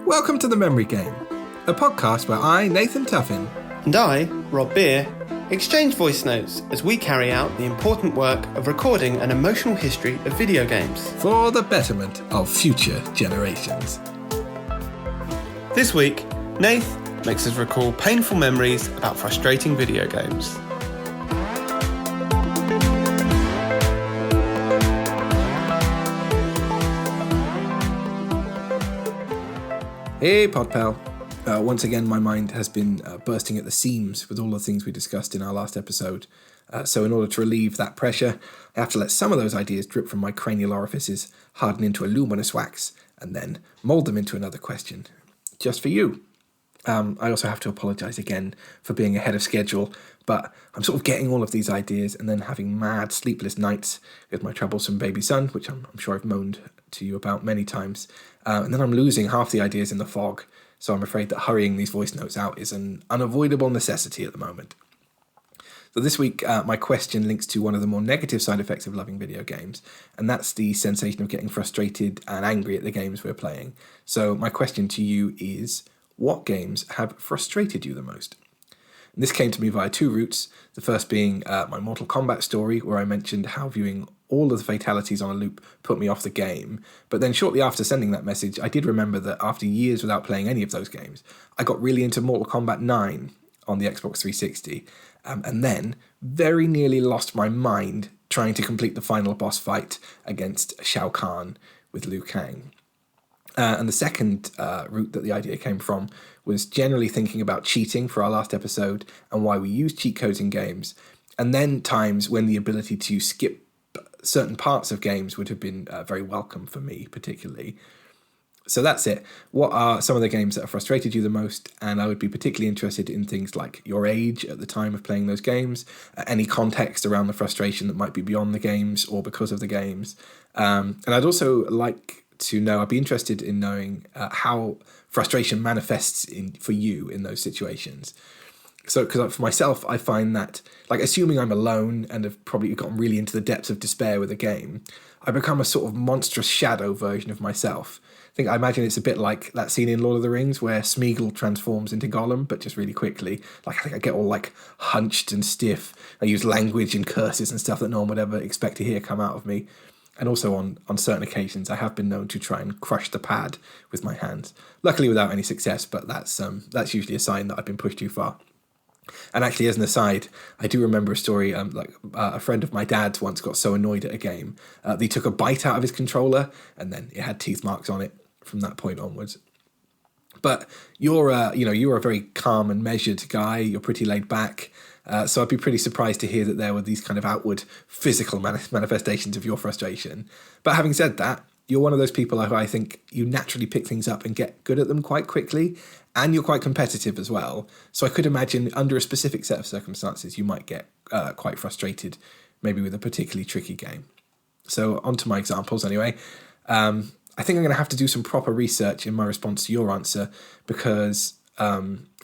Welcome to The Memory Game, a podcast where I, Nathan Tuffin, and I, Rob Beer, exchange voice notes as we carry out the important work of recording an emotional history of video games for the betterment of future generations. This week, Nath makes us recall painful memories about frustrating video games. Hey Podpal. Once again, my mind has been bursting at the seams with all the things we discussed in our last episode. So in order to relieve that pressure, I have to let some of those ideas drip from my cranial orifices, harden into a luminous wax, and then mould them into another question. Just for you. I also have to apologise again for being ahead of schedule, but I'm sort of getting all of these ideas and then having mad sleepless nights with my troublesome baby son, which I'm sure I've moaned to you about many times. And then I'm losing half the ideas in the fog, so I'm afraid that hurrying these voice notes out is an unavoidable necessity at the moment. So this week, my question links to one of the more negative side effects of loving video games, and that's the sensation of getting frustrated and angry at the games we're playing. So my question to you is, what games have frustrated you the most? And this came to me via two routes, the first being my Mortal Kombat story, where I mentioned how viewing all of the fatalities on a loop put me off the game. But then shortly after sending that message, I did remember that after years without playing any of those games, I got really into Mortal Kombat 9 on the Xbox 360, and then very nearly lost my mind trying to complete the final boss fight against Shao Kahn with Liu Kang. And the second route that the idea came from was generally thinking about cheating for our last episode and why we use cheat codes in games, and then times when the ability to skip certain parts of games would have been very welcome for me, particularly. So that's it. What are some of the games that have frustrated you the most? And I would be particularly interested in things like your age at the time of playing those games, any context around the frustration that might be beyond the games or because of the games. And I'd also like to know, I'd be interested in knowing how frustration manifests for you in those situations. So, because for myself, I find that, like, assuming I'm alone and have probably gotten really into the depths of despair with a game, I become a sort of monstrous shadow version of myself. I imagine it's a bit like that scene in Lord of the Rings where Smeagol transforms into Gollum, but just really quickly. Like, I think I get all, like, hunched and stiff. I use language and curses and stuff that no one would ever expect to hear come out of me. And also on certain occasions, I have been known to try and crush the pad with my hands. Luckily without any success, but that's usually a sign that I've been pushed too far. And actually, as an aside, I do remember a story, a friend of my dad's once got so annoyed at a game, that he took a bite out of his controller, and then it had teeth marks on it from that point onwards. But you're a very calm and measured guy. You're pretty laid back. So I'd be pretty surprised to hear that there were these kind of outward physical manifestations of your frustration. But having said that, you're one of those people who I think you naturally pick things up and get good at them quite quickly, and you're quite competitive as well. So I could imagine under a specific set of circumstances, you might get quite frustrated, maybe with a particularly tricky game. So on to my examples anyway. I think I'm going to have to do some proper research in my response to your answer because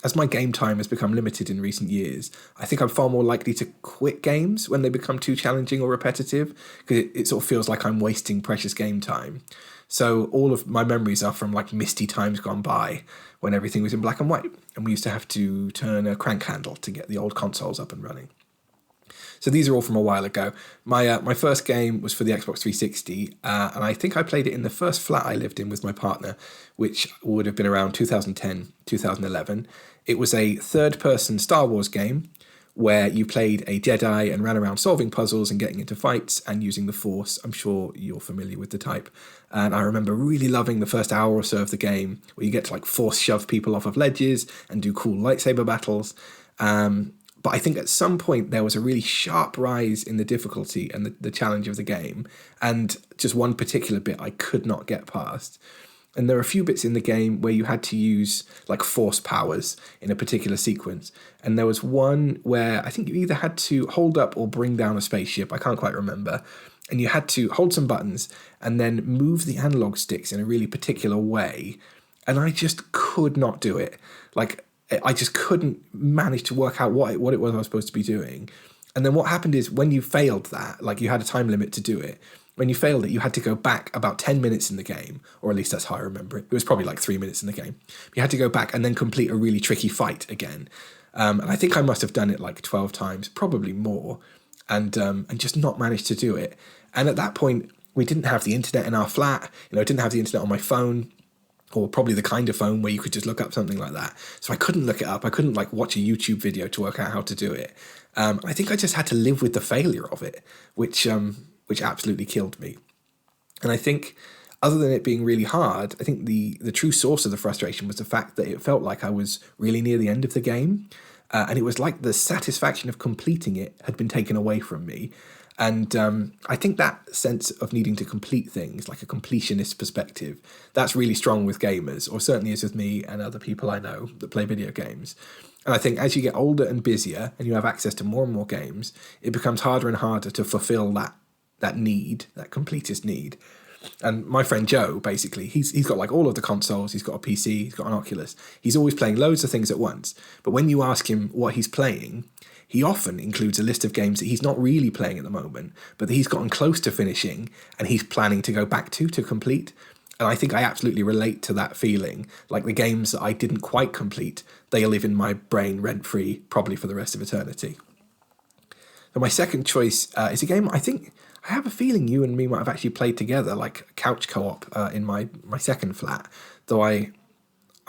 as my game time has become limited in recent years, I think I'm far more likely to quit games when they become too challenging or repetitive because it sort of feels like I'm wasting precious game time. So all of my memories are from like misty times gone by when everything was in black and white and we used to have to turn a crank handle to get the old consoles up and running. So these are all from a while ago. My first game was for the Xbox 360, and I think I played it in the first flat I lived in with my partner, which would have been around 2010, 2011. It was a third-person Star Wars game where you played a Jedi and ran around solving puzzles and getting into fights and using the Force. I'm sure you're familiar with the type. And I remember really loving the first hour or so of the game where you get to like force shove people off of ledges and do cool lightsaber battles. But I think at some point there was a really sharp rise in the difficulty and the challenge of the game. And just one particular bit I could not get past. And there are a few bits in the game where you had to use like force powers in a particular sequence. And there was one where I think you either had to hold up or bring down a spaceship. I can't quite remember. And you had to hold some buttons and then move the analog sticks in a really particular way. And I just could not do it. Like, I just couldn't manage to work out what it was I was supposed to be doing. And then what happened is when you failed that, like you had a time limit to do it, when you failed it, you had to go back about 10 minutes in the game, or at least that's how I remember it. It was probably like 3 minutes in the game. You had to go back and then complete a really tricky fight again. And I think I must have done it like 12 times, probably more, and just not managed to do it. And at that point, we didn't have the internet in our flat. I didn't have the internet on my phone, or probably the kind of phone where you could just look up something like that. So I couldn't look it up. I couldn't like watch a YouTube video to work out how to do it. I think I just had to live with the failure of it, which absolutely killed me. And I think, other than it being really hard, I think the true source of the frustration was the fact that it felt like I was really near the end of the game. And it was like the satisfaction of completing it had been taken away from me. And I think that sense of needing to complete things, like a completionist perspective, that's really strong with gamers, or certainly is with me and other people I know that play video games. And I think as you get older and busier and you have access to more and more games, it becomes harder and harder to fulfill that need, that completist need. And my friend Joe, basically, he's got like all of the consoles, he's got a PC, he's got an Oculus. He's always playing loads of things at once. But when you ask him what he's playing, he often includes a list of games that he's not really playing at the moment, but that he's gotten close to finishing and he's planning to go back to complete. And I think I absolutely relate to that feeling. Like the games that I didn't quite complete, they live in my brain rent-free, probably for the rest of eternity. So my second choice is a game I think, I have a feeling you and me might have actually played together, like couch co-op in my second flat, though I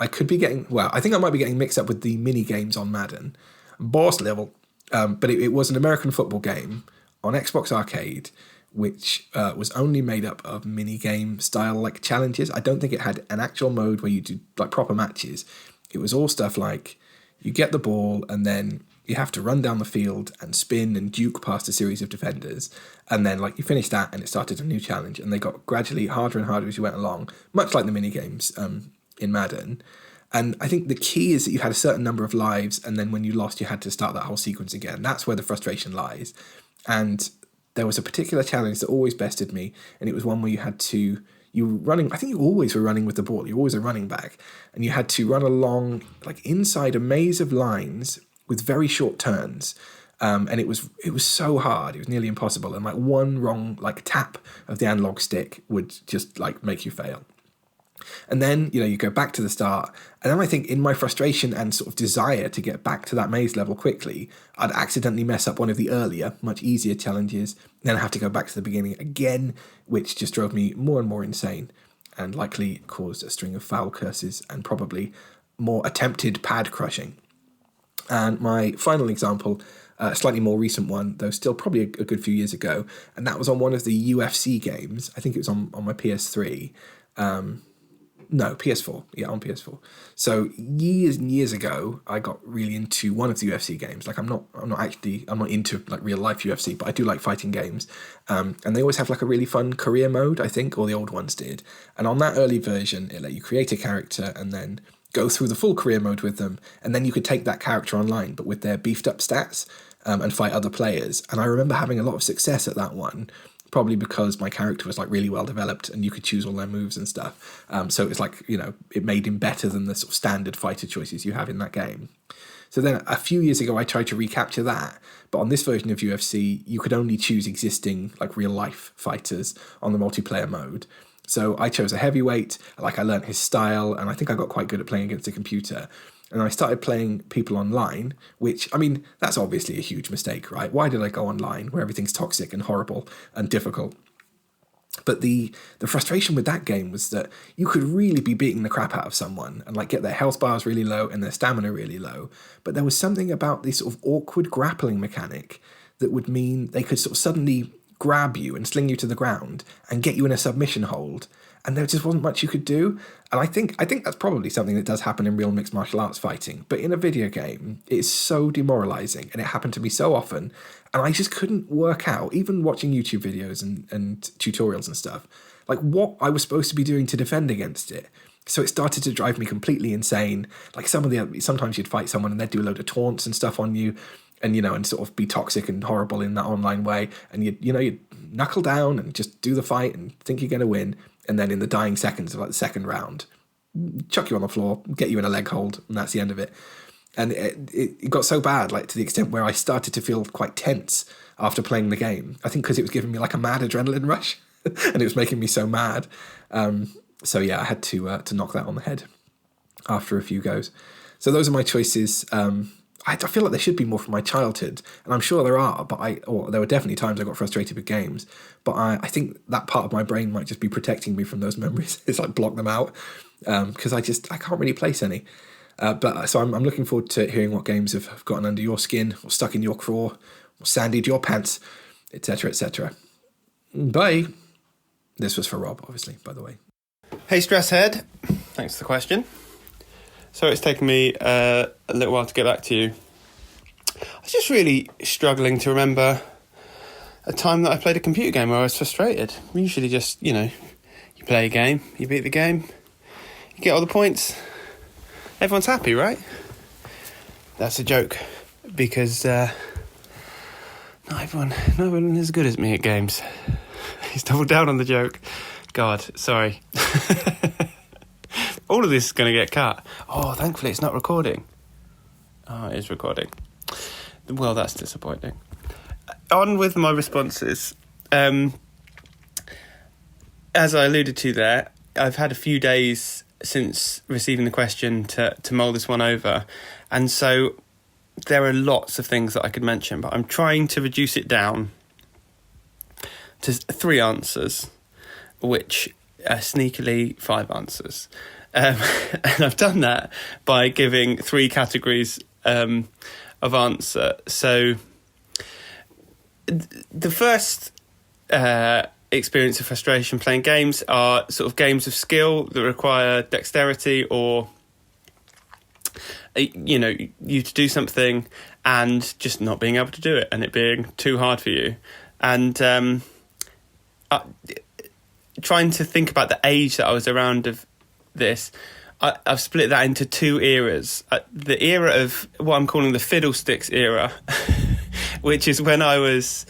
could be getting, well, I think I might be getting mixed up with the mini games on Madden. Boss level, but it was an American football game on Xbox Arcade, which was only made up of mini game style like challenges. I don't think it had an actual mode where you do like proper matches. It was all stuff like you get the ball and then you have to run down the field and spin and duke past a series of defenders. And then like you finish that and it started a new challenge, and they got gradually harder and harder as you went along, much like the mini games in Madden. And I think the key is that you had a certain number of lives, and then when you lost, you had to start that whole sequence again. That's where the frustration lies. And there was a particular challenge that always bested me, and it was one where you had to, you were running, I think you always were running with the ball, you were always a running back, and you had to run along like inside a maze of lines with very short turns. And it was so hard, it was nearly impossible, and like one wrong like tap of the analog stick would just like make you fail. And then, you go back to the start. And then I think in my frustration and sort of desire to get back to that maze level quickly, I'd accidentally mess up one of the earlier, much easier challenges, then have to go back to the beginning again, which just drove me more and more insane and likely caused a string of foul curses and probably more attempted pad crushing. And my final example, a slightly more recent one, though still probably a good few years ago, and that was on one of the UFC games. I think it was on my PS3. No, PS4. Yeah, on PS4. So years and years ago, I got really into one of the UFC games. Like I'm not into like real life UFC, but I do like fighting games. And they always have like a really fun career mode, I think, or the old ones did. And on that early version, it let you create a character and then go through the full career mode with them. And then you could take that character online, but with their beefed up stats, and fight other players. And I remember having a lot of success at that one, probably because my character was like really well developed and you could choose all their moves and stuff. So it was like, it made him better than the sort of standard fighter choices you have in that game. So then a few years ago, I tried to recapture that. But on this version of UFC, you could only choose existing like real life fighters on the multiplayer mode. So I chose a heavyweight, like I learned his style, and I think I got quite good at playing against a computer. And I started playing people online, which, I mean, that's obviously a huge mistake, right? Why did I go online where everything's toxic and horrible and difficult? But the frustration with that game was that you could really be beating the crap out of someone and like get their health bars really low and their stamina really low. But there was something about this sort of awkward grappling mechanic that would mean they could sort of suddenly grab you and sling you to the ground and get you in a submission hold. And there just wasn't much you could do. And I think that's probably something that does happen in real mixed martial arts fighting. But in a video game, it's so demoralizing. And it happened to me so often. And I just couldn't work out, even watching YouTube videos and tutorials and stuff, like what I was supposed to be doing to defend against it. So it started to drive me completely insane. Like sometimes you'd fight someone and they'd do a load of taunts and stuff on you. And, and sort of be toxic and horrible in that online way. And you'd knuckle down and just do the fight and think you're going to win. And then in the dying seconds of like the second round, chuck you on the floor, get you in a leg hold, and that's the end of it. And it got so bad, like to the extent where I started to feel quite tense after playing the game. I think because it was giving me like a mad adrenaline rush. and it was making me so mad. So yeah, I had to knock that on the head after a few goes. So those are my choices. I feel like there should be more from my childhood, and I'm sure there are, but there were definitely times I got frustrated with games, but I think that part of my brain might just be protecting me from those memories. It's like block them out, because I can't really place any. So I'm looking forward to hearing what games have gotten under your skin, or stuck in your craw, or sandied your pants, etc., etc. Bye. This was for Rob, obviously, by the way. Hey, Stresshead. Thanks for the question. So it's taken me a little while to get back to you. I was just really struggling to remember a time that I played a computer game where I was frustrated. Usually just, you play a game, you beat the game, you get all the points, everyone's happy, right? That's a joke, because not everyone is as good as me at games. He's doubled down on the joke. God, sorry. All of this is going to get cut. Oh, thankfully it's not recording. Oh, it is recording. Well, that's disappointing. On with my responses. As I alluded to there, I've had a few days since receiving the question to mull this one over. And so there are lots of things that I could mention, but I'm trying to reduce it down to 3 answers, which are sneakily 5 answers. And I've done that by giving 3 categories of answer. So the first experience of frustration playing games are sort of games of skill that require dexterity, or you to do something and just not being able to do it, and it being too hard for you. And trying to think about the age that I was around of this, I've split that into 2 eras. The era of what I'm calling the fiddlesticks era, which is when I was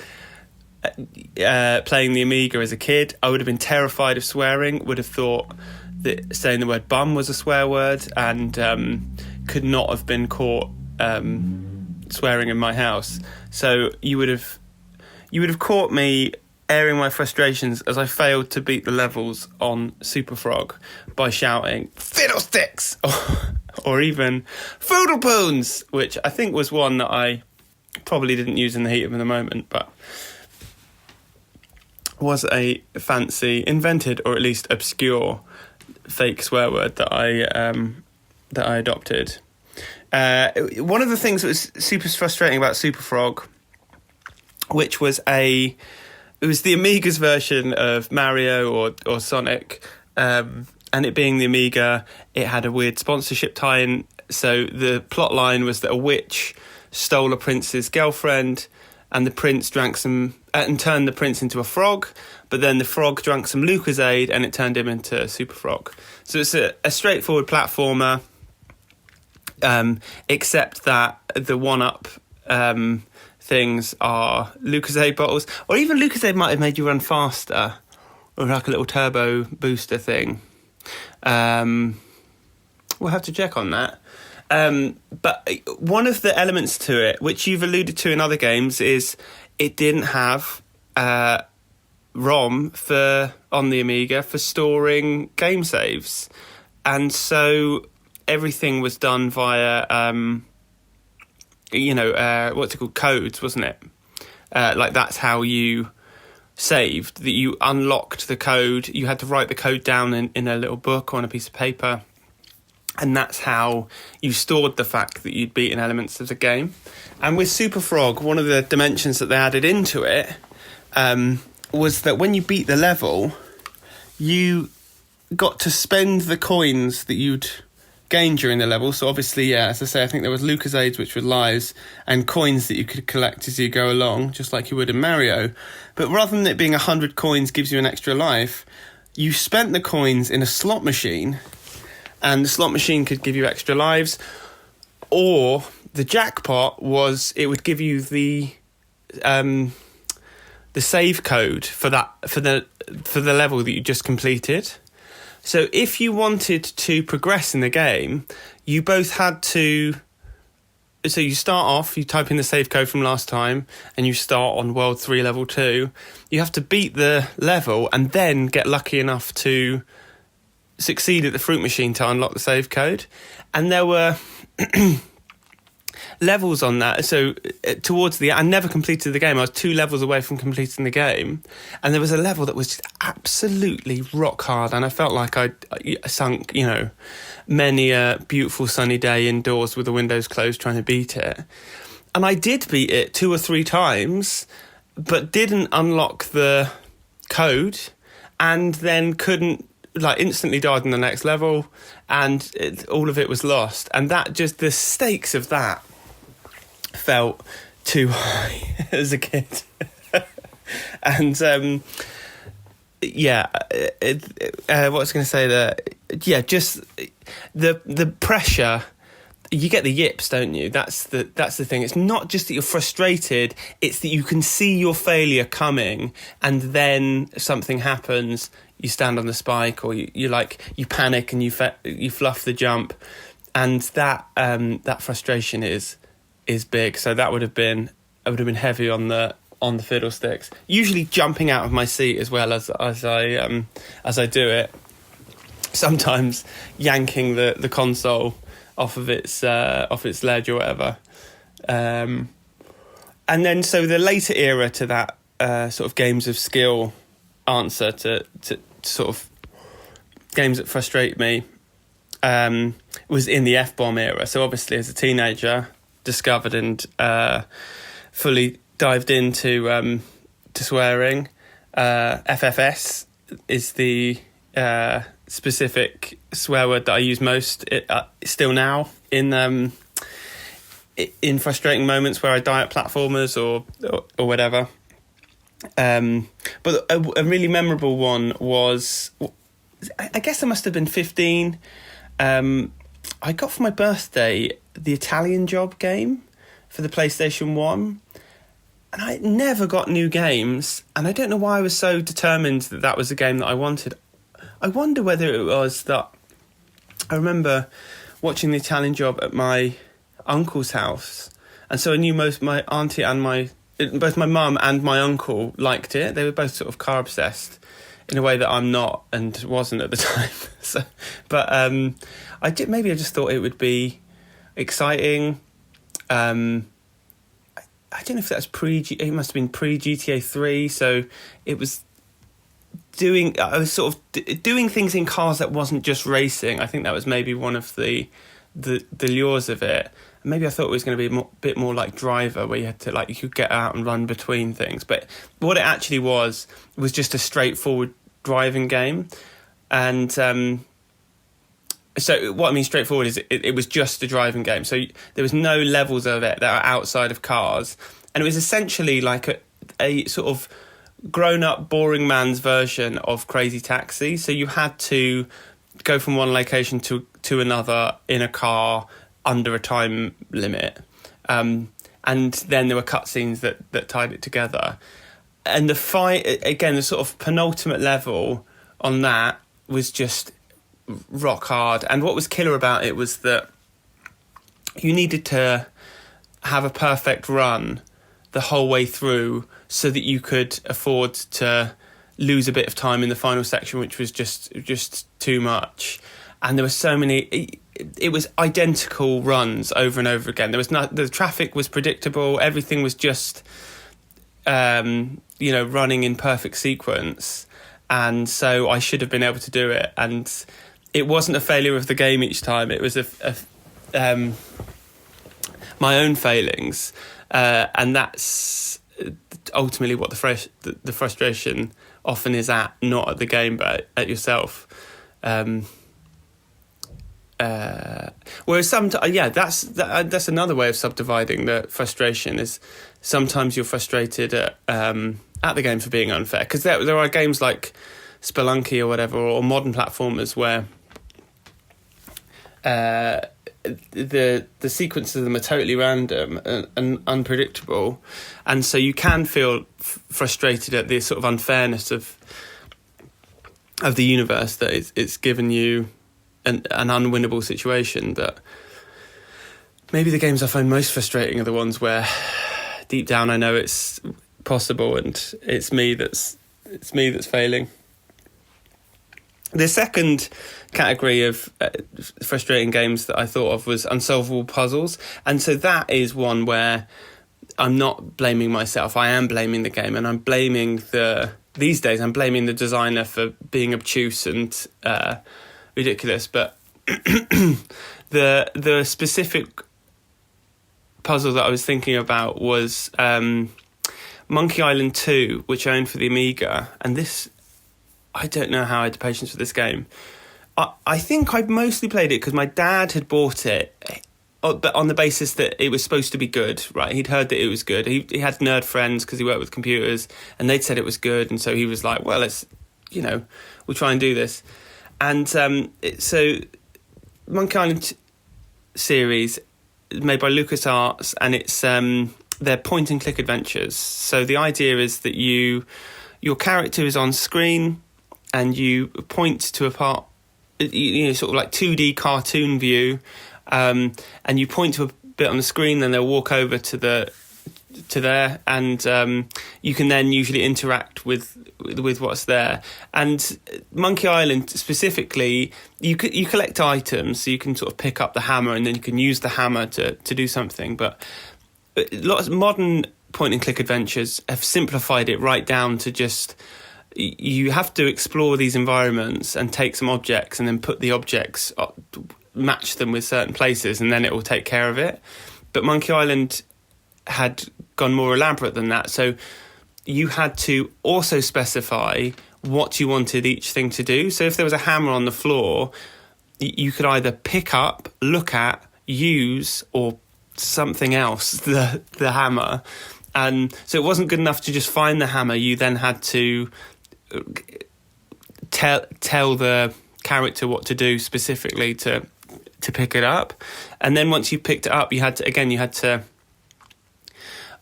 playing the Amiga as a kid. I would have been terrified of swearing, would have thought that saying the word bum was a swear word, and could not have been caught swearing in my house. So you would have caught me airing my frustrations as I failed to beat the levels on Superfrog by shouting "Fiddlesticks!" or even "Foodlepoons," which I think was one that I probably didn't use in the heat of the moment, but was a fancy, invented, or at least obscure fake swear word that I adopted. One of the things that was super frustrating about Superfrog, which was it was the Amiga's version of Mario or Sonic, and it being the Amiga, it had a weird sponsorship tie-in. So the plot line was that a witch stole a prince's girlfriend, and the prince drank some and turned the prince into a frog, but then the frog drank some Lucozade and it turned him into Superfrog. So it's a straightforward platformer, except that the one-up things are Lucozade bottles, or even Lucozade might have made you run faster, or like a little turbo booster thing. We'll have to check on that. But one of the elements to it, which you've alluded to in other games, is it didn't have ROM on the Amiga for storing game saves, and so everything was done via what's it called, codes, wasn't it? Like that's how you saved, that you unlocked the code. You had to write the code down in a little book or on a piece of paper, and that's how you stored the fact that you'd beaten elements of the game. And with Superfrog, one of the dimensions that they added into it was that when you beat the level, you got to spend the coins that you'd gained during the level. So obviously, yeah, as I say, I think there was Lucozades, which were lives, and coins that you could collect as you go along, just like you would in Mario. But rather than it being 100 coins gives you an extra life, you spent the coins in a slot machine, and the slot machine could give you extra lives, or the jackpot was it would give you the save code for the level that you just completed. So if you wanted to progress in the game, you both had to so you start off, you type in the save code from last time, and you start on World 3, Level 2. You have to beat the level and then get lucky enough to succeed at the fruit machine to unlock the save code. And there were levels on that. So towards the end, I never completed the game. I was 2 levels away from completing the game. And there was a level that was just absolutely rock hard. And I felt like I sunk, many a beautiful sunny day indoors with the windows closed trying to beat it. And I did beat it 2 or 3 times, but didn't unlock the code, and then instantly died in the next level, and all of it was lost. And that just, the stakes of that felt too high as a kid. And what was I going to say there? Yeah, just the pressure. You get the yips, don't you? That's the thing. It's not just that you're frustrated, it's that you can see your failure coming, and then something happens, you stand on the spike, or you panic and you fluff the jump, and that frustration is big. So I would have been heavy on the fiddlesticks. Usually jumping out of my seat as well as I do it. Sometimes yanking the console off its ledge or whatever. And then so the later era to that sort of games of skill answer to sort of games that frustrate me was in the F-bomb era. So obviously as a teenager, discovered and fully dived into to swearing. FFS is the specific swear word that I use most still now in frustrating moments where I die at platformers or whatever. But a really memorable one was, I guess I must have been 15. I got for my birthday the Italian Job game for the PlayStation 1. And I never got new games, and I don't know why I was so determined that was the game that I wanted. I wonder whether it was that I remember watching the Italian Job at my uncle's house, and so I knew my auntie and both my mum and my uncle liked it. They were both sort of car obsessed in a way that I'm not and wasn't at the time. I just thought it would be exciting. I don't know if that's it must have been pre-GTA 3, so I was sort of doing things in cars that wasn't just racing. I think that was maybe one of the lures of it. Maybe I thought it was going to be a bit more like Driver, where you had to, you could get out and run between things. But what it actually was just a straightforward driving game. And so what I mean straightforward is it was just a driving game. So there was no levels of it that are outside of cars. And it was essentially like a sort of grown-up, boring man's version of Crazy Taxi. So you had to go from one location to another in a car under a time limit. And then there were cutscenes that tied it together. And the fight, again, the sort of penultimate level on that was just rock hard. And what was killer about it was that you needed to have a perfect run the whole way through so that you could afford to lose a bit of time in the final section, which was just too much. And there were so many, it was identical runs over and over again. The traffic was predictable, everything was just running in perfect sequence. And so I should have been able to do it. And it wasn't a failure of the game each time. It was my own failings, and that's ultimately what the frustration often is at, not at the game, but at yourself. Whereas that's another way of subdividing the frustration. Is sometimes you're frustrated at the game for being unfair, because there are games like Spelunky or whatever, or modern platformers where the sequences of them are totally random and unpredictable, and so you can feel frustrated at the sort of unfairness of the universe, that it's given you an unwinnable situation that maybe the games I find most frustrating are the ones where deep down I know it's possible and it's me that's failing. The second category of frustrating games that I thought of was unsolvable puzzles. And so that is one where I'm not blaming myself. I am blaming the game, and I'm blaming these days I'm blaming the designer for being obtuse and ridiculous. But the specific puzzle that I was thinking about was Monkey Island 2, which I owned for the Amiga. And this, I don't know how I had the patience for this game. I think I mostly played it because my dad had bought it, but on the basis that it was supposed to be good, right? He'd heard that it was good. He had nerd friends because he worked with computers, and they'd said it was good, and so he was like, well, let's, we'll try and do this. And so Monkey Island series made by LucasArts, and it's they're point-and-click adventures. So the idea is that your character is on screen, and you point to a part, sort of like 2D cartoon view, and you point to a bit on the screen, then they'll walk over to there, and you can then usually interact with what's there. And Monkey Island specifically, you collect items, so you can sort of pick up the hammer, and then you can use the hammer to do something. But lots of modern point-and-click adventures have simplified it right down to just, you have to explore these environments and take some objects and then put the objects, match them with certain places, and then it will take care of it. But Monkey Island had gone more elaborate than that. So you had to also specify what you wanted each thing to do. So if there was a hammer on the floor, you could either pick up, look at, use, or something else, the hammer. And so it wasn't good enough to just find the hammer. You then had to tell the character what to do specifically to pick it up. And then once you picked it up, you had to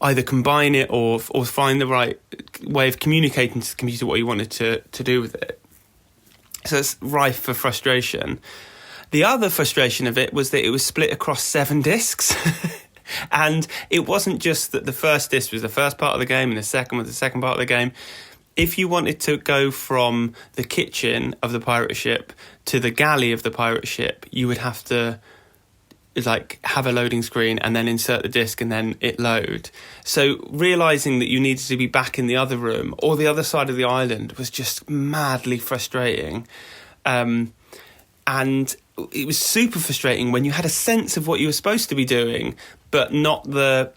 either combine it or find the right way of communicating to the computer what you wanted to do with it. So it's rife for frustration. The other frustration of it was that it was split across 7 discs. And it wasn't just that the first disc was the first part of the game and the second was the second part of the game. If you wanted to go from the kitchen of the pirate ship to the galley of the pirate ship, you would have to have a loading screen and then insert the disc and then it load. So realising that you needed to be back in the other room or the other side of the island was just madly frustrating. And it was super frustrating when you had a sense of what you were supposed to be doing, but not the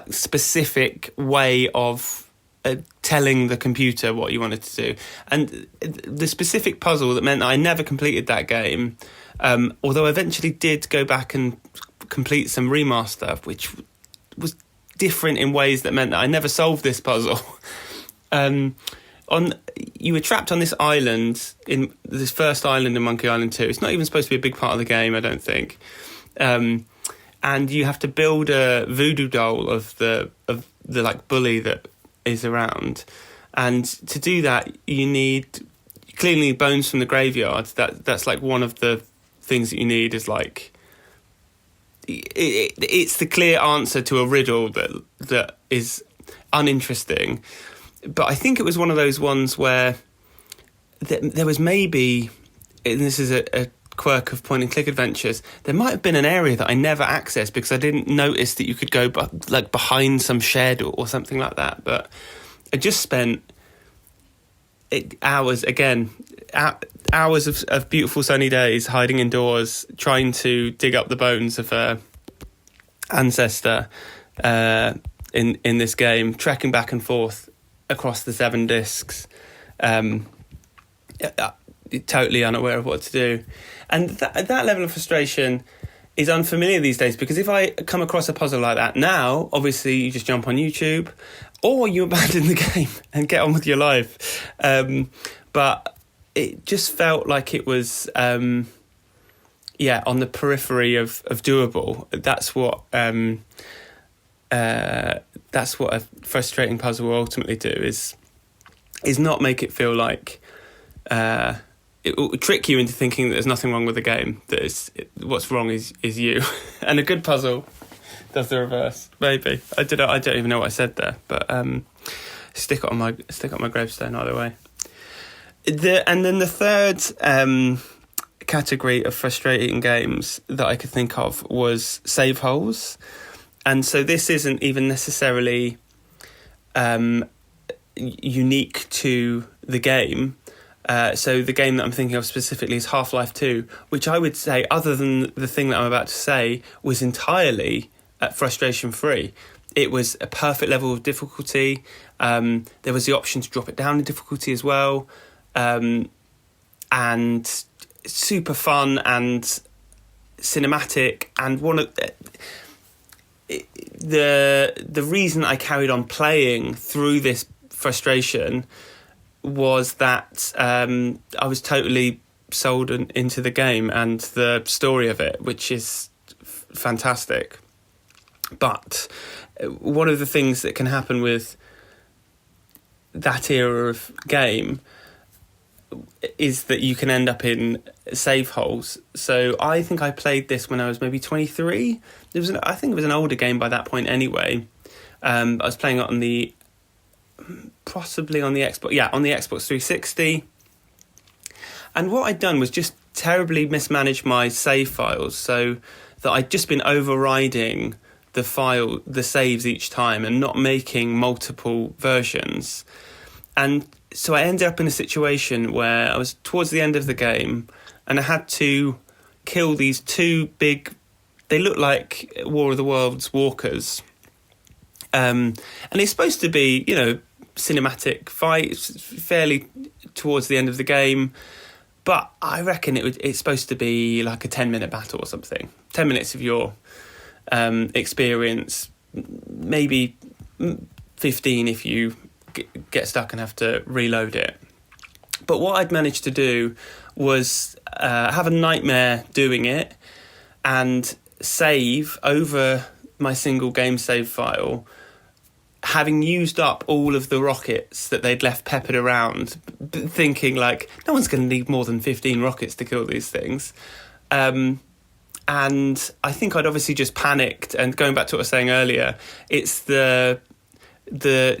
specific way of telling the computer what you wanted to do. And the specific puzzle that meant that I never completed that game, although I eventually did go back and complete some remaster, which was different in ways that meant that I never solved this puzzle. You were trapped on this island, in this first island in Monkey Island 2. It's not even supposed to be a big part of the game, I don't think. And you have to build a voodoo doll of the bully that is around. And to do that, you need clearly bones from the graveyard. That's one of the things that you need is it's the clear answer to a riddle that is uninteresting. But I think it was one of those ones where there was maybe, and this is a quirk of point-and-click adventures, there might have been an area that I never accessed because I didn't notice that you could go behind some shed or something like that. But I just spent hours of beautiful sunny days hiding indoors, trying to dig up the bones of a ancestor in this game, trekking back and forth across the 7 discs, totally unaware of what to do. And that level of frustration is unfamiliar these days, because if I come across a puzzle like that now, obviously you just jump on YouTube or you abandon the game and get on with your life. But it just felt like it was, on the periphery of doable. That's what a frustrating puzzle will ultimately do, is not make it feel like it will trick you into thinking that there's nothing wrong with the game. What's wrong is you. And a good puzzle does the reverse. Maybe I don't even know what I said there, but stick it on my gravestone either way. And then the third category of frustrating games that I could think of was save holes, and so this isn't even necessarily unique to the game. So the game that I'm thinking of specifically is Half-Life 2, which I would say, other than the thing that I'm about to say, was entirely frustration-free. It was a perfect level of difficulty. There was the option to drop it down in difficulty as well. And super fun and cinematic. And one of the reason I carried on playing through this frustration was that I was totally sold into the game and the story of it, which is fantastic. But one of the things that can happen with that era of game is that you can end up in save holes. So I think I played this when I was maybe 23. I think it was an older game by that point anyway. I was playing it on the Xbox. Yeah, on the Xbox 360. And what I'd done was just terribly mismanage my save files, so that I'd just been overriding the saves each time and not making multiple versions. And so I ended up in a situation where I was towards the end of the game and I had to kill these two big, they look like War of the Worlds walkers. And it's supposed to be, cinematic fight, fairly towards the end of the game. But I reckon it's supposed to be like a 10-minute battle or something. 10 minutes of your experience, maybe 15 if you get stuck and have to reload it. But what I'd managed to do was have a nightmare doing it and save over my single game save file, having used up all of the rockets that they'd left peppered around, thinking like, no one's going to need more than 15 rockets to kill these things. And I think I'd obviously just panicked. And going back to what I was saying earlier, it's the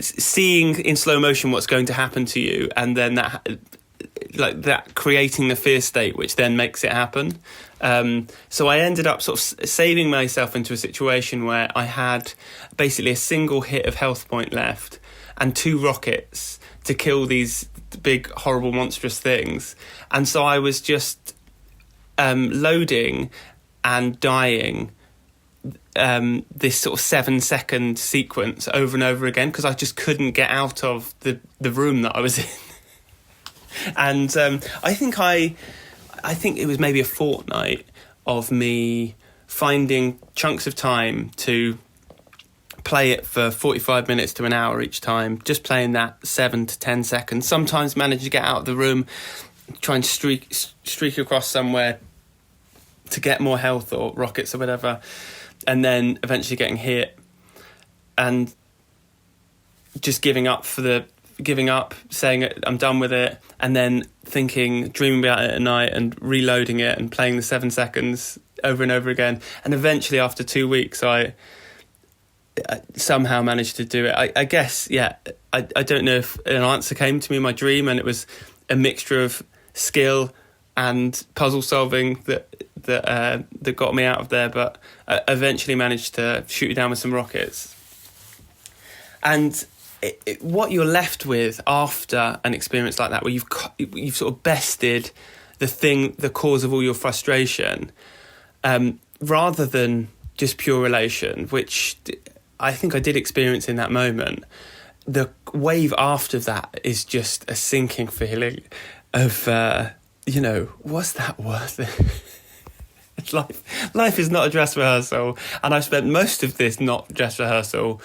seeing in slow motion what's going to happen to you, and then that creating the fear state, which then makes it happen. So I ended up sort of saving myself into a situation where I had basically a single hit of health point left and 2 rockets to kill these big, horrible, monstrous things. And so I was just loading and dying this sort of 7-second sequence over and over again because I just couldn't get out of the room that I was in. And I think it was maybe a fortnight of me finding chunks of time to play it for 45 minutes to an hour each time, just playing that 7 to 10 seconds. Sometimes manage to get out of the room, try and streak across somewhere to get more health or rockets or whatever, and then eventually getting hit and just giving up, saying I'm done with it, and then dreaming about it at night and reloading it and playing the 7 seconds over and over again. And eventually after 2 weeks, I somehow managed to do it. I guess, yeah, I don't know if an answer came to me in my dream and it was a mixture of skill and puzzle solving that got me out of there, but I eventually managed to shoot it down with some rockets. And what you're left with after an experience like that, where you've sort of bested the cause of all your frustration, rather than just pure elation, which I think I did experience in that moment, the wave after that is just a sinking feeling of, was that worth it? Life is not a dress rehearsal, and I've spent most of this not dress rehearsal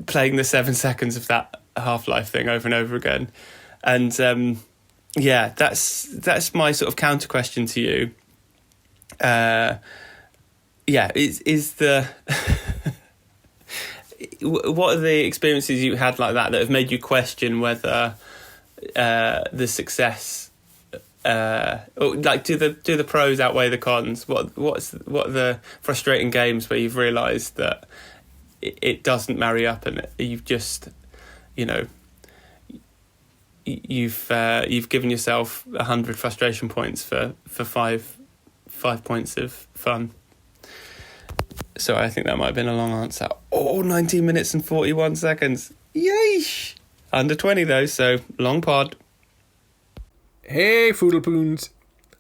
playing the 7 seconds of that Half-Life thing over and over again. And that's my sort of counter question to you. Is the what are the experiences you had like that have made you question whether the success like, do the pros outweigh the cons? What are the frustrating games where you've realised that it doesn't marry up, and you've just, you know, you've given yourself 100 frustration points for 5 points of fun. So I think that might have been a long answer. 19 minutes and 41 seconds. Yeesh! Under 20 though, so long pod. Hey, Foodlepoons!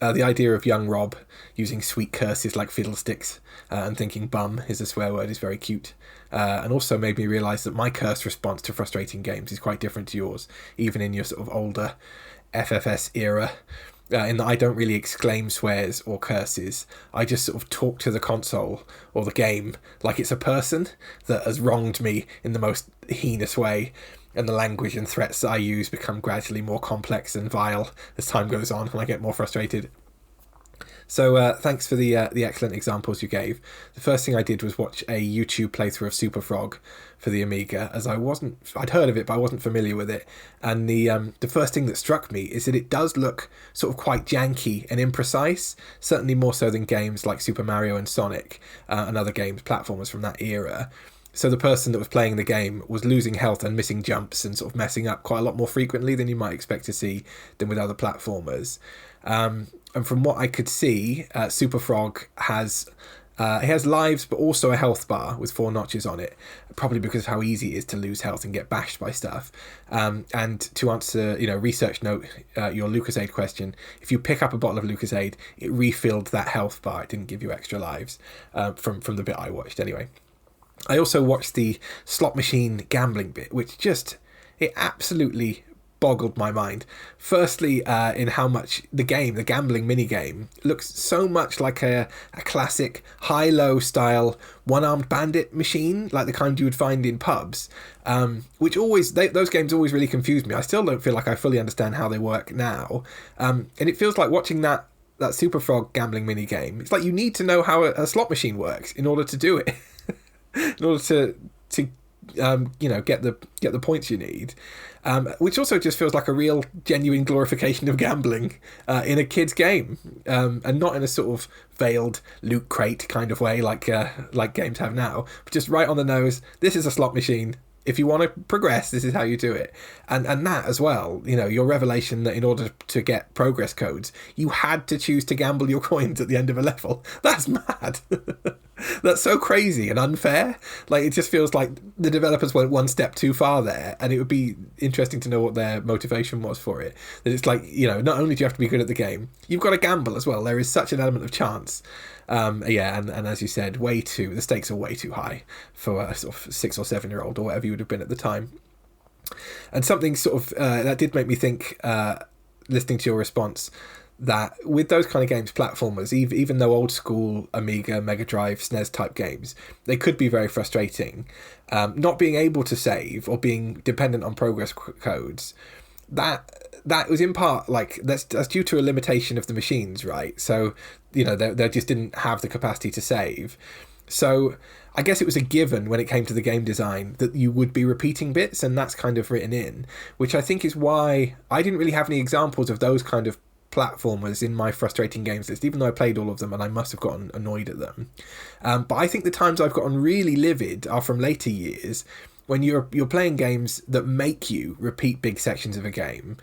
The idea of young Rob using sweet curses like fiddlesticks and thinking bum is a swear word is very cute. And also made me realise that my curse response to frustrating games is quite different to yours, even in your sort of older FFS era. In that I don't really exclaim swears or curses. I just sort of talk to the console or the game like it's a person that has wronged me in the most heinous way. And the language and threats that I use become gradually more complex and vile as time goes on and I get more frustrated. So thanks for the excellent examples you gave. The first thing I did was watch a YouTube playthrough of Superfrog for the Amiga, as I'd heard of it, but I wasn't familiar with it. And the first thing that struck me is that it does look sort of quite janky and imprecise, certainly more so than games like Super Mario and Sonic and other games, platformers from that era. So the person that was playing the game was losing health and missing jumps and sort of messing up quite a lot more frequently than you might expect to see than with other platformers. And from what I could see, Superfrog has lives, but also a health bar with 4 notches on it, probably because of how easy it is to lose health and get bashed by stuff. And to answer, research note, your Lucasade question, if you pick up a bottle of Lucasade, it refilled that health bar. It didn't give you extra lives, from the bit I watched anyway. I also watched the slot machine gambling bit, which it absolutely boggled my mind. Firstly, in how much the gambling minigame, looks so much like a classic high-low style one-armed bandit machine, like the kind you would find in pubs, which those games always really confused me. I still don't feel like I fully understand how they work now. And it feels like watching that Superfrog gambling minigame, it's like you need to know how a slot machine works in order to do it. In order to get the points you need, which also just feels like a real genuine glorification of gambling in a kid's game, and not in a sort of veiled loot crate kind of way like games have now, but just right on the nose. This is a slot machine. If you want to progress, this is how you do it. And that as well, your revelation that in order to get progress codes, you had to choose to gamble your coins at the end of a level. That's mad. That's so crazy and unfair. Like, it just feels like the developers went one step too far there, and it would be interesting to know what their motivation was for it. That it's like, not only do you have to be good at the game, you've got to gamble as well. There is such an element of chance. And as you said, the stakes are way too high for a sort of 6 or 7 year old or whatever you would have been at the time. And something sort of that did make me think, listening to your response, that with those kind of games, platformers, even though old school Amiga, Mega Drive, SNES type games, they could be very frustrating. Not being able to save or being dependent on progress codes, that was in part that's due to a limitation of the machines, right? So they just didn't have the capacity to save. So I guess it was a given when it came to the game design that you would be repeating bits, and that's kind of written in, which I think is why I didn't really have any examples of those kind of platformers in my frustrating games list, even though I played all of them and I must have gotten annoyed at them. But I think the times I've gotten really livid are from later years, when you're playing games that make you repeat big sections of a game,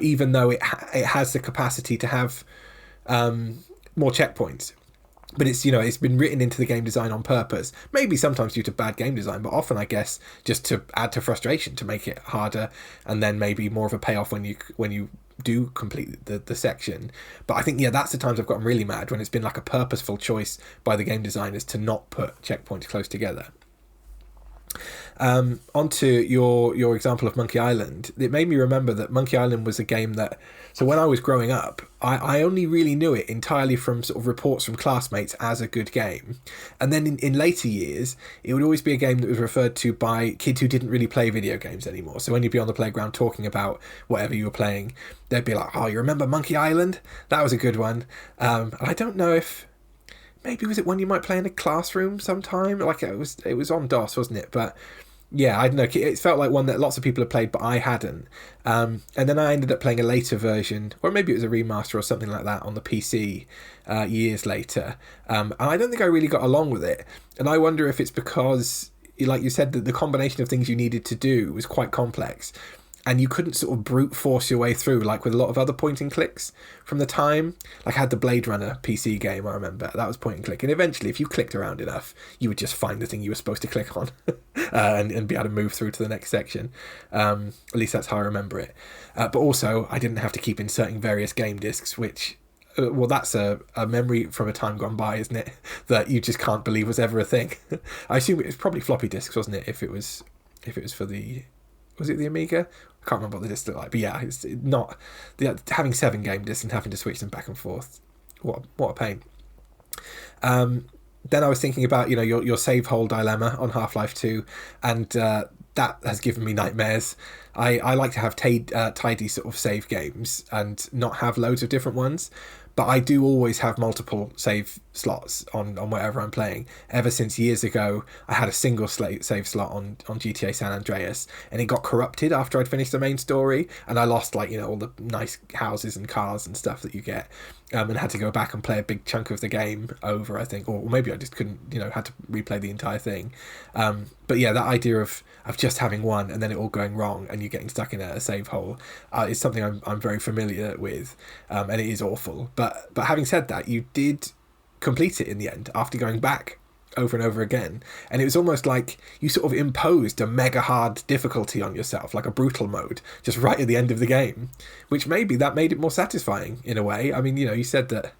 even though it has the capacity to have more checkpoints. But it's been written into the game design on purpose. Maybe sometimes due to bad game design, but often, I guess, just to add to frustration, to make it harder, and then maybe more of a payoff when you do complete the section. But I think, that's the times I've gotten really mad, when it's been like a purposeful choice by the game designers to not put checkpoints close together. Onto your example of Monkey Island, it made me remember that Monkey Island was a game that, so when I was growing up, I only really knew it entirely from sort of reports from classmates as a good game. And then in later years, it would always be a game that was referred to by kids who didn't really play video games anymore. So when you'd be on the playground talking about whatever you were playing, they'd be like, oh, you remember Monkey Island? That was a good one. I don't know if... Maybe was it one you might play in a classroom sometime? Like it was on DOS, wasn't it? But Yeah, I don't know. It felt like one that lots of people had played, but I hadn't. And then I ended up playing a later version, or maybe it was a remaster or something like that on the PC years later. And I don't think I really got along with it. And I wonder if it's because, like you said, that the combination of things you needed to do was quite complex. And you couldn't sort of brute force your way through, like with a lot of other point and clicks from the time. Like I had the Blade Runner PC game, I remember. That was point and click. And eventually, if you clicked around enough, you would just find the thing you were supposed to click on and be able to move through to the next section. At least that's how I remember it. But also, I didn't have to keep inserting various game discs, which, well, that's a memory from a time gone by, isn't it? That you just can't believe was ever a thing. I assume it was probably floppy disks, wasn't it? If it was for the... Was it the Amiga? I can't remember what the discs look like, but yeah, it's not having 7 game discs and having to switch them back and forth. What a pain. Then I was thinking about your save hole dilemma on Half-Life 2, and that has given me nightmares. I like to have tidy sort of save games and not have loads of different ones. But I do always have multiple save slots on whatever I'm playing. Ever since years ago, I had a single save slot on GTA San Andreas, and it got corrupted after I'd finished the main story, and I lost all the nice houses and cars and stuff that you get, and had to go back and play a big chunk of the game over, I think, or maybe I just couldn't, had to replay the entire thing. But yeah, that idea of just having one and then it all going wrong and you getting stuck in a save hole is something I'm very familiar with, and it is awful. But having said that, you did complete it in the end after going back over and over again, and it was almost like you sort of imposed a mega hard difficulty on yourself, like a brutal mode, just right at the end of the game, which maybe that made it more satisfying in a way. I mean, you said that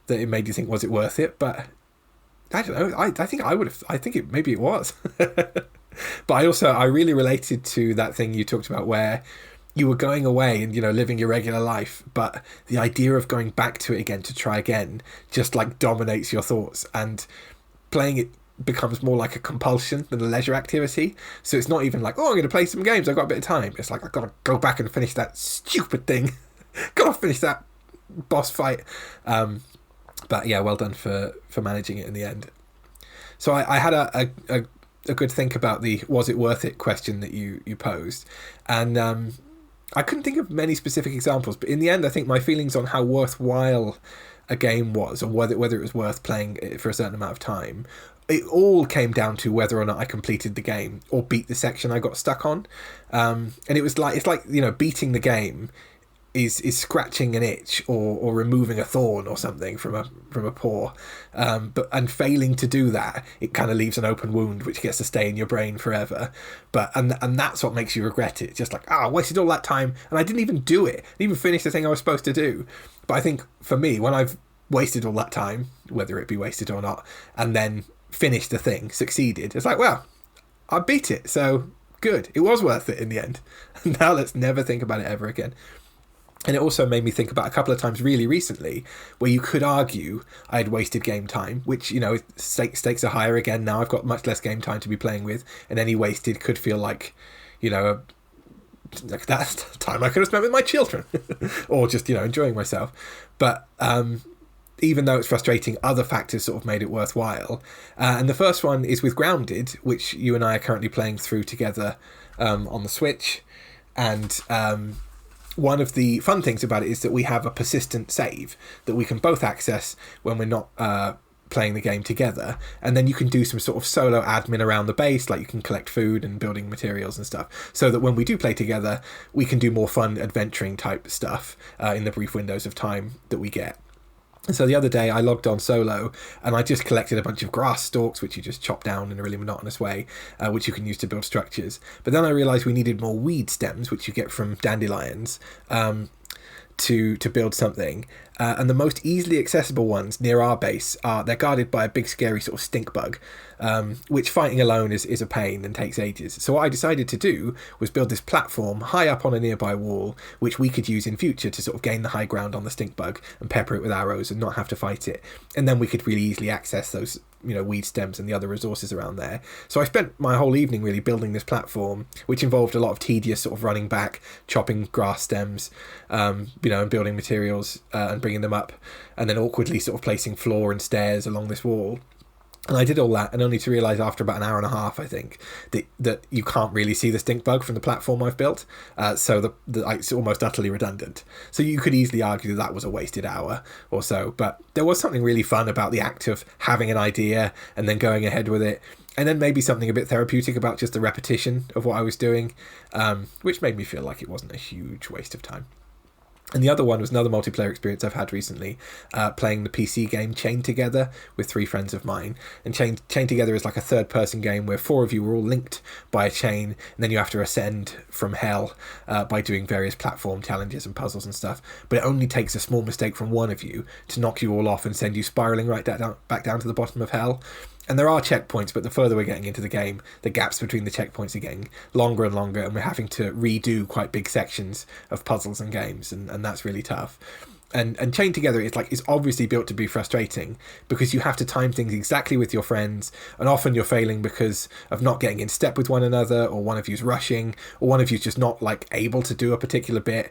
it made you think, was it worth it? But I don't know. I think I would have. I think maybe it was. But I really related to that thing you talked about where you were going away and living your regular life, but the idea of going back to it again to try again just like dominates your thoughts, and playing it becomes more like a compulsion than a leisure activity. So it's not even like, oh, I'm going to play some games, I've got a bit of time. It's like, I've got to go back and finish that stupid thing. Got to finish that boss fight. But yeah, well done for managing it in the end. So I had a good think about the was it worth it question that you posed, and I couldn't think of many specific examples, but in the end I think my feelings on how worthwhile a game was, or whether it was worth playing it for a certain amount of time, it all came down to whether or not I completed the game or beat the section I got stuck on. And it's like beating the game is scratching an itch or removing a thorn or something from a paw, and failing to do that, it kind of leaves an open wound which gets to stay in your brain forever. But and that's what makes you regret it. Just like, I wasted all that time and I didn't even do it, didn't even finish the thing I was supposed to do. But I think for me, when I've wasted all that time, whether it be wasted or not, and then finished the thing, succeeded, it's like, well, I beat it, so good, it was worth it in the end. Now let's never think about it ever again. And it also made me think about a couple of times really recently where you could argue I had wasted game time, which, stakes are higher again now. I've got much less game time to be playing with, and any wasted could feel like, like that time I could have spent with my children or just, enjoying myself. But even though it's frustrating, other factors sort of made it worthwhile. And the first one is with Grounded, which you and I are currently playing through together on the Switch. And one of the fun things about it is that we have a persistent save that we can both access when we're not playing the game together, and then you can do some sort of solo admin around the base, like you can collect food and building materials and stuff, so that when we do play together we can do more fun adventuring type stuff in the brief windows of time that we get. And so the other day I logged on solo and I just collected a bunch of grass stalks, which you just chop down in a really monotonous way, which you can use to build structures. But then I realised we needed more weed stems, which you get from dandelions, to build something. And the most easily accessible ones near our base they're guarded by a big scary sort of stink bug, which fighting alone is a pain and takes ages. So what I decided to do was build this platform high up on a nearby wall, which we could use in future to sort of gain the high ground on the stink bug and pepper it with arrows and not have to fight it. And then we could really easily access those weed stems and the other resources around there. So I spent my whole evening really building this platform, which involved a lot of tedious sort of running back, chopping grass stems, and building materials and bringing them up, and then awkwardly sort of placing floor and stairs along this wall. And I did all that, and only to realise after about an hour and a half, I think, that you can't really see the stink bug from the platform I've built. So it's almost utterly redundant. So you could easily argue that was a wasted hour or so. But there was something really fun about the act of having an idea and then going ahead with it. And then maybe something a bit therapeutic about just the repetition of what I was doing, which made me feel like it wasn't a huge waste of time. And the other one was another multiplayer experience I've had recently, playing the PC game Chained Together with 3 friends of mine. And Chained Together is like a third-person game where 4 of you are all linked by a chain, and then you have to ascend from hell by doing various platform challenges and puzzles and stuff. But it only takes a small mistake from one of you to knock you all off and send you spiralling right back down to the bottom of hell. And there are checkpoints, but the further we're getting into the game, the gaps between the checkpoints are getting longer and longer, and we're having to redo quite big sections of puzzles and games, and that's really tough. And Chained Together is obviously built to be frustrating because you have to time things exactly with your friends, and often you're failing because of not getting in step with one another, or one of you's rushing, or one of you's just not able to do a particular bit.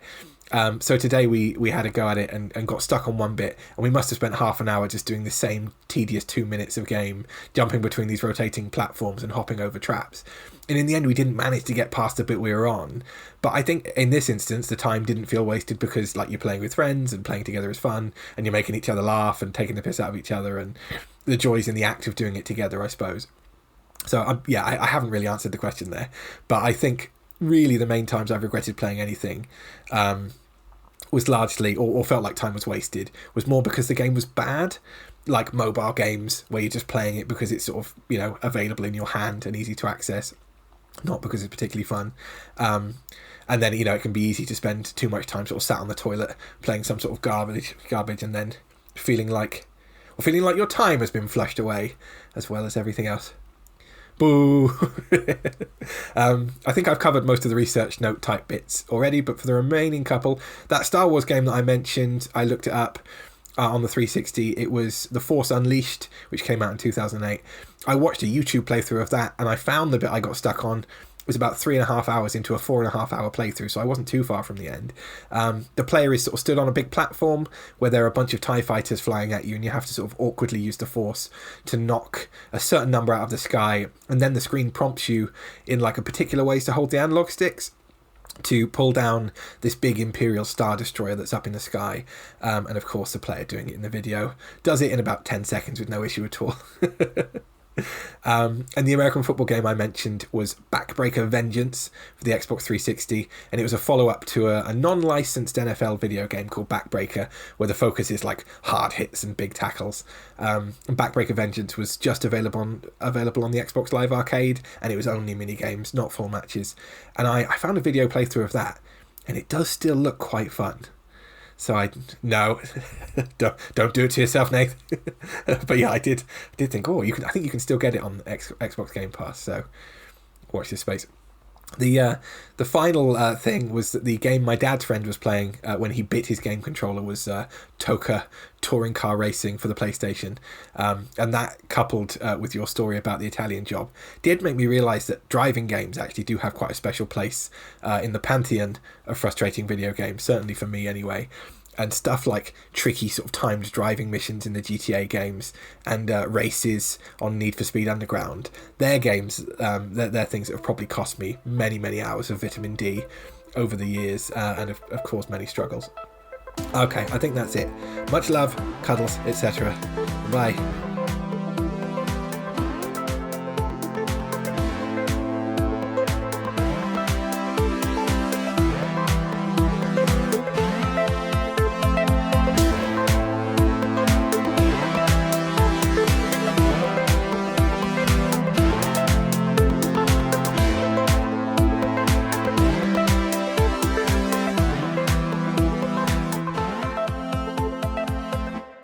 So today we had a go at it and got stuck on one bit, and we must have spent half an hour just doing the same tedious 2 minutes of game, jumping between these rotating platforms and hopping over traps. And in the end, we didn't manage to get past the bit we were on. But I think in this instance, the time didn't feel wasted because you're playing with friends, and playing together is fun, and you're making each other laugh and taking the piss out of each other, and the joys in the act of doing it together, I suppose. So I haven't really answered the question there, but I think really the main times I've regretted playing anything was largely, or felt like time was wasted, was more because the game was bad, like mobile games where you're just playing it because it's sort of, available in your hand and easy to access, not because it's particularly fun. And then, it can be easy to spend too much time sort of sat on the toilet playing some sort of garbage and then feeling like your time has been flushed away as well as everything else. Boo! I think I've covered most of the research note type bits already, but for the remaining couple, that Star Wars game that I mentioned, I looked it up on the 360. It was The Force Unleashed, which came out in 2008. I watched a YouTube playthrough of that, and I found the bit I got stuck on was about 3.5 hours into a 4.5 hour playthrough, so I wasn't too far from the end. The player is sort of stood on a big platform where there are a bunch of TIE fighters flying at you, and you have to sort of awkwardly use the Force to knock a certain number out of the sky, and then the screen prompts you in a particular ways to hold the analog sticks to pull down this big Imperial Star Destroyer that's up in the sky. And of course the player doing it in the video does it in about 10 seconds with no issue at all. And the American football game I mentioned was Backbreaker Vengeance for the Xbox 360, and it was a follow-up to a non-licensed NFL video game called Backbreaker, where the focus is hard hits and big tackles. And Backbreaker Vengeance was just available on the Xbox Live Arcade, and it was only mini games, not full matches. And I found a video playthrough of that, and it does still look quite fun. So no, don't do it to yourself, Nath. But yeah, I did think, I think you can still get it on Xbox Game Pass. So watch this space. The final thing was that the game my dad's friend was playing when he bit his game controller was Toka Touring Car Racing for the PlayStation, and that coupled with your story about the Italian Job did make me realise that driving games actually do have quite a special place in the pantheon of frustrating video games, certainly for me anyway. And stuff like tricky sort of timed driving missions in the GTA games and races on Need for Speed Underground. They're games, they're things that have probably cost me many, many hours of vitamin D over the years and have caused many struggles. Okay, I think that's it. Much love, cuddles, etc. Bye.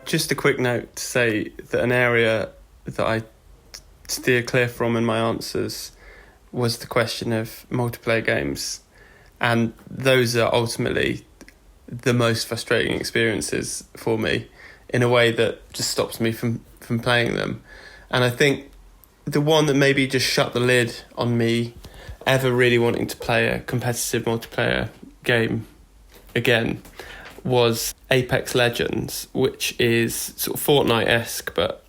Just a quick note to say that an area that I steer clear from in my answers was the question of multiplayer games, and those are ultimately the most frustrating experiences for me in a way that just stops me from playing them. And I think the one that maybe just shut the lid on me ever really wanting to play a competitive multiplayer game again was Apex Legends, which is sort of Fortnite-esque, but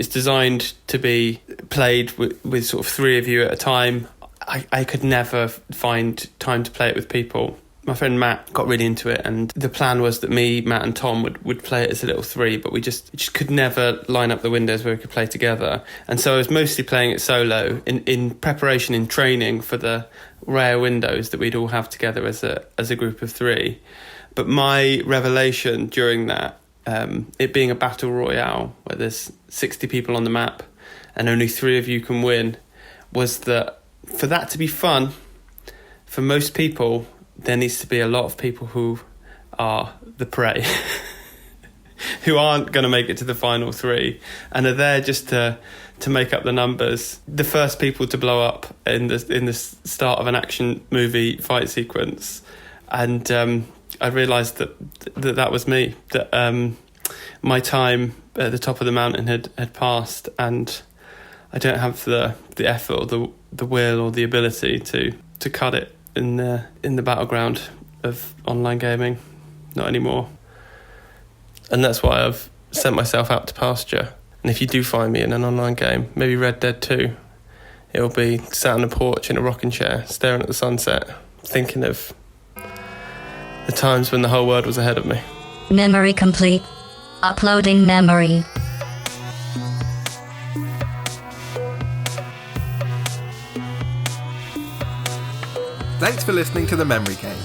It's designed to be played with sort of 3 of you at a time. I could never find time to play it with people. My friend Matt got really into it, and the plan was that me, Matt and Tom would play it as a little 3, but we just could never line up the windows where we could play together. And so I was mostly playing it solo in preparation, in training for the rare windows that we'd all have together as a group of 3. But my revelation during that, it being a battle royale where there's 60 people on the map and only 3 of you can win, was that for that to be fun, for most people, there needs to be a lot of people who are the prey, who aren't going to make it to the final 3 and are there just to make up the numbers. The first people to blow up in the start of an action movie fight sequence. And I realised that was me, that my time at the top of the mountain had passed, and I don't have the effort or the will or the ability to cut it in the battleground of online gaming. Not anymore. And that's why I've sent myself out to pasture. And if you do find me in an online game, maybe Red Dead 2, it'll be sat on a porch in a rocking chair, staring at the sunset, thinking of the times when the whole world was ahead of me. Memory complete. Uploading memory. Thanks for listening to The Memory Game.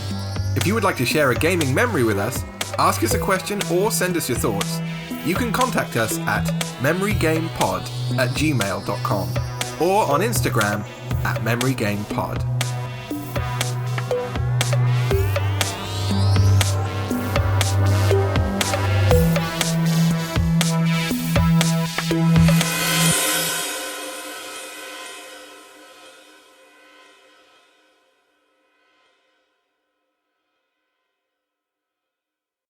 If you would like to share a gaming memory with us, ask us a question or send us your thoughts, you can contact us at memorygamepod@gmail.com or on Instagram @memorygamepod.